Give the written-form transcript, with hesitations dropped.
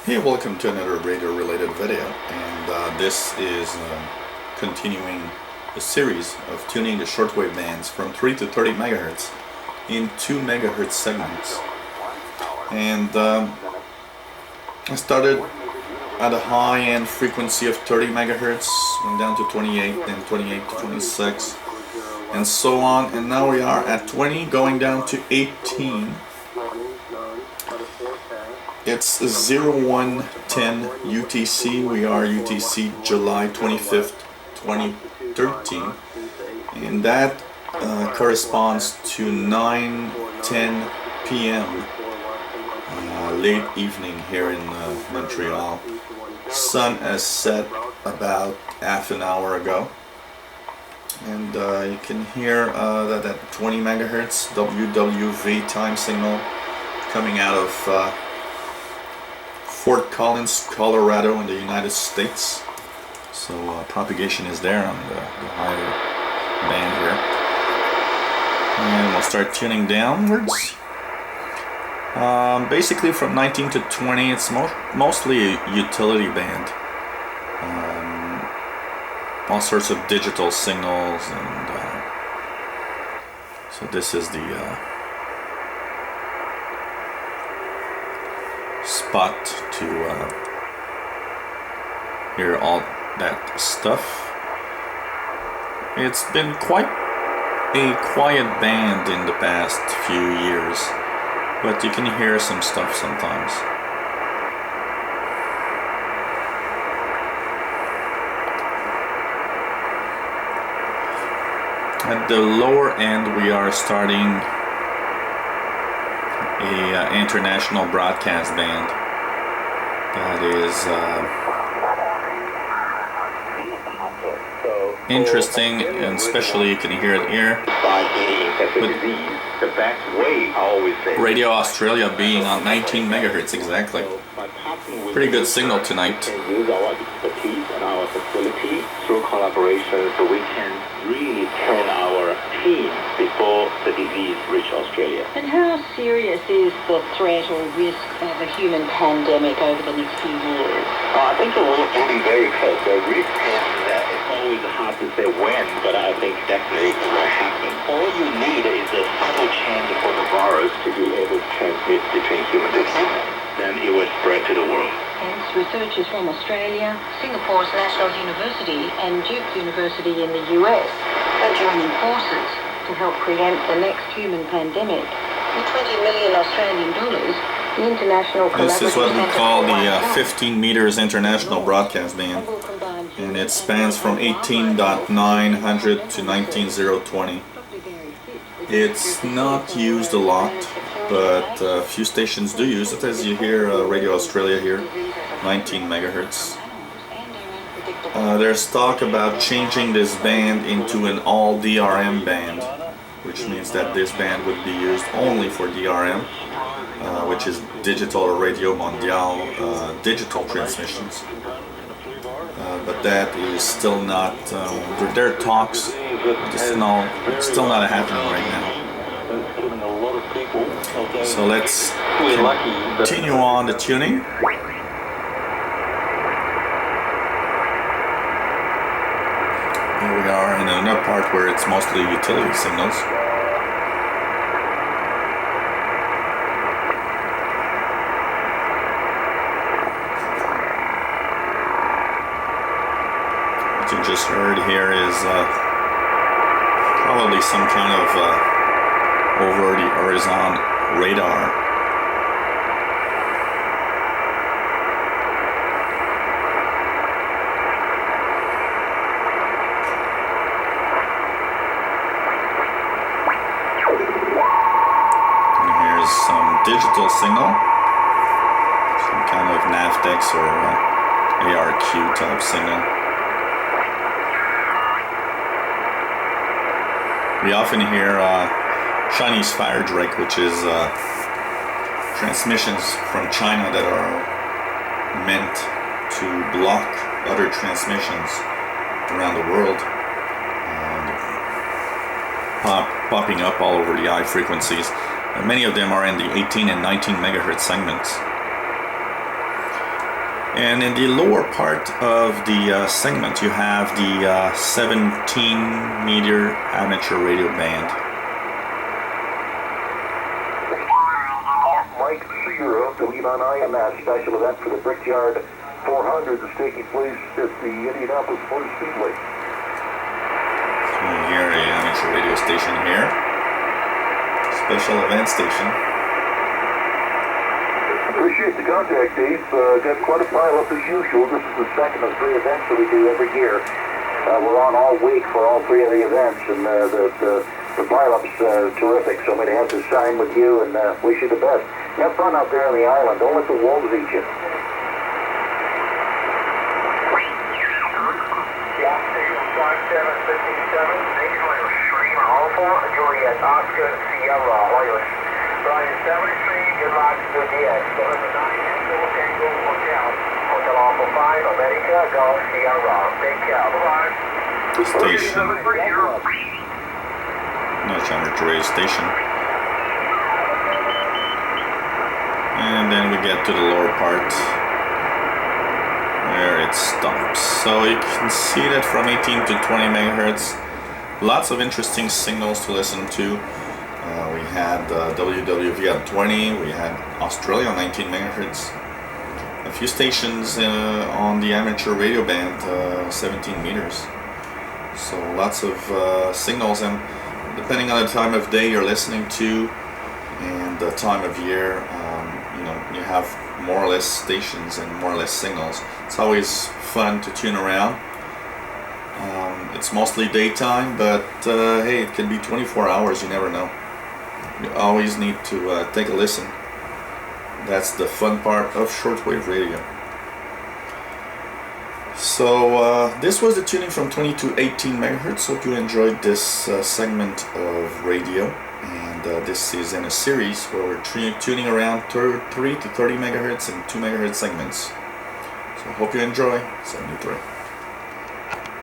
Hey, welcome to another radio related video, and this is continuing a series of tuning the shortwave bands from 3 to 30 megahertz in 2 megahertz segments. And I started at a high end frequency of 30 megahertz, went down to 28, then 28 to 26, and so on, and now we are at 20 going down to 18. It's 0110 UTC. We are UTC July 25th, 2013, and that corresponds to 9:10 p.m. Late evening here in Montreal. Sun has set about half an hour ago, and you can hear that at 20 megahertz WWV time signal coming out of Fort Collins, Colorado in the United States. So propagation is there on the higher band here. And we'll start tuning downwards. Basically from 19 to 20, it's mostly a utility band. All sorts of digital signals, and so this is the spot to hear all that stuff. It's been quite a quiet band in the past few years, but you can hear some stuff sometimes. At the lower end, we are starting a international broadcast band that is interesting, and especially you can hear it here with Radio Australia being on 19 megahertz exactly. Pretty good signal tonight. Use our expertise and our facility through collaboration, so we can really turn our team before the disease reaches Australia. And how serious is the threat or risk of a human pandemic over the next few years? I think we're getting very close. The risk is that it's always hard to say when, but I think definitely it will happen. All you need is a subtle change for the virus to be able to transmit between human to human. Then it will spread to the world. Hence, researchers from Australia, Singapore's National University and Duke University in the US are joining forces to help preempt the next human pandemic. With $20 million Australian dollars, the International This is what we call the 15 15 meters international broadcast band, and it spans from 18.900 to 19.020. It's not used a lot, but a few stations do use it, as you hear Radio Australia here, 19 megahertz. There's talk about changing this band into an all DRM band, which means that this band would be used only for DRM, which is Digital Radio Mondial digital transmissions. But that is still not, there are talks, it's still not happening right now. So let's continue on the tuning. Here we are in another part where it's mostly utility signals. What you just heard here is probably some kind of over the horizon radar. And here's some digital signal, some kind of NAVTEX or ARQ type signal. We often hear Chinese fire drake, which is transmissions from China that are meant to block other transmissions around the world, popping up all over the high frequencies. Many of them are in the 18 and 19 megahertz segments. And in the lower part of the segment, you have the 17-meter amateur radio band. Mike Sear of the lead on IMS special event for the Brickyard 400 is taking place at the Indianapolis Motor Speedway. So here, a amateur radio station here. Special event station. Appreciate the contact, Dave. Got quite a pile up as usual. This is the second of 3 events that we do every year. We're on all week for all 3 of the events, and the pile-up's terrific. So I'm going to have to sign with you and wish you the best. Have fun out there on the island. Don't let the wolves eat you. Yeah, station 5757, Nationwide Stream Alpha, Juliet Oscar Sierra, Wireless. Brian 73, good luck, good DX. 7-9, Tango Hotel, Hotel Alpha 5, America, Golf Sierra. Take care, bye-bye. Station. Nice amateur radio station. And then we get to the lower part where it stops. So you can see that from 18 to 20 megahertz, lots of interesting signals to listen to. We had WWV at 20, we had Australia on 19 megahertz, a few stations on the amateur radio band, 17 meters. So lots of signals, and depending on the time of day you're listening to and the time of year, you have more or less stations and more or less signals. It's always fun to tune around. It's mostly daytime, but hey, it can be 24 hours, you never know. You always need to take a listen. That's the fun part of shortwave radio. So this was the tuning from 20 to 18 megahertz. Hope you enjoyed this segment of radio. And this is in a series where we're tuning around 3 to 30 megahertz and 2 megahertz segments. So hope you enjoy 73.